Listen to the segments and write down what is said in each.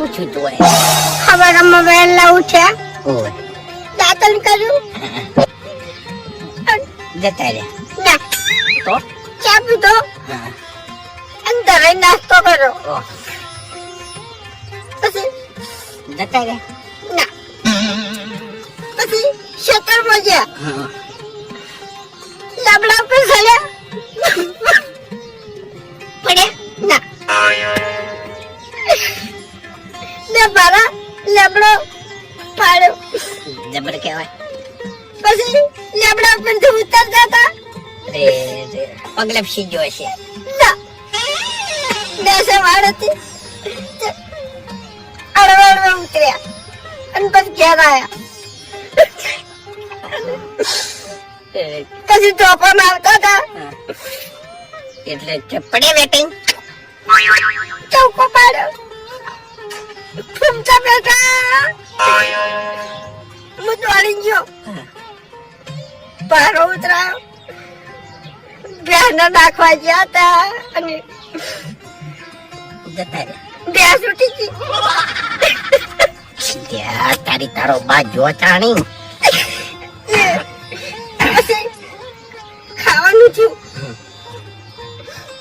પૂછ્યું તું ખબર વહેલા ઉઠ્યા ઓય દાંતણ કર્યું જતા રહ્યા ના તો ચા પીધો હા. અંદર રહી નાસ્તો કર્યો ઓહ, પછી જતા રહ્યા ના પછી ખેતરમાં ગયા હા. લાબડા પર ચડ્યા પડ્યા ના ને મારા લેબડો પાડ્યો જબર કહેવાય પછી લેબડા પરથી ઉતરતા હતા રે રે પગલે ફસી ગયો હશે ના દેશે વાળતી અડવાડવા ઉતર્યા અને પછી ઘેર આયા પછી ચોપામાં આવતા હતા હા. એટલે પડે વેટિંગ ચૌકો પાડ્યો ફૂમતા બેઠા હું દોડી ગયો પારો ઉતરાયો બેહના નાખવા ગયા હતા અને જતા રહ્યા ભેંસ ઉઠી ગઈ ત્યાં તારી તારો બા જો ચાણી પછી ખાવાનું થયું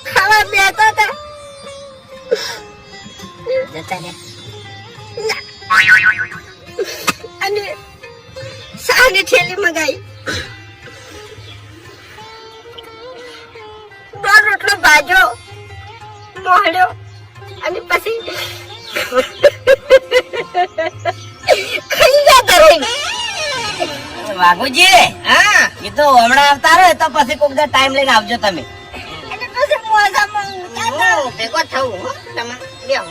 ખાવા બેઠા હતા જતા રહ્યા અને સાની થેલી મગાઈ દોઢ રોટલો ભાજો મોહળ્યો અને પછી ખાઈ જતા રહી વાઘુજી હા એ તો હમણાં આવતા રહો તો પછી કોક ટાઈમ લઈને આવજો તમે અને પછી મોજામાં ઉતારતા ભેગો થવું હો તમે બેહો